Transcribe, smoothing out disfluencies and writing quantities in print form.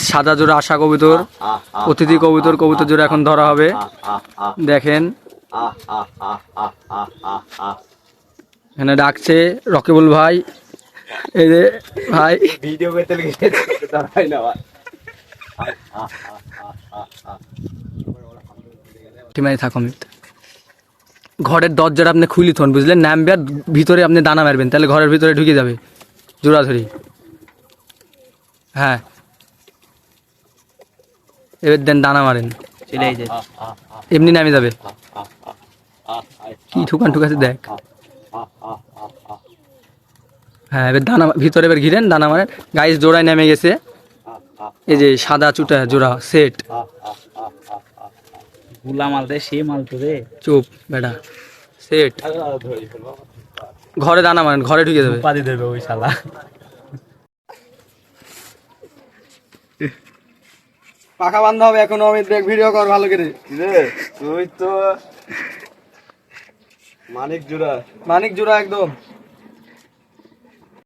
সাদা জোড়া আশা কবুতর, অতিথি কবুতর, কবুতর জোড়া এখন ধরা হবে। দেখেন এখানে ডাকছে রকিবুল ভাই। এই যে ভাই ভিডিও করতে থাকো, ঘরের দরজাটা আপনি খুলি থন, বুঝলেন? নামবে আর ভিতরে আপনি দানা মারবেন, তাহলে ঘরের ভিতরে ঢুকে যাবে জোড়া ধরি। হ্যাঁ, এবার দেন দানা মারেন, এমনি নামে যাবে। কি ঠুকান ঠুকাছে দেখ। হ্যাঁ, এবার দানা ভিতরে এবার ঘিরেন, দানা মারেন। গাইস জোড়ায় নেমে গেছে, এই যে সাদা চুটা জোড়া সেট। গুলা মালতে সে মাল তো রে, চুপ বেটা, সেট। ঘরে দানা মারেন, ঘরে ঢুকে যাবে। উপাধি দেবে ওই শালা। পাখা বান্ধা হবে এখনো। আমি দেখ ভিডিও কর ভালো করে। তুই তো মানিক জোড়া মানিক জোড়া একদম।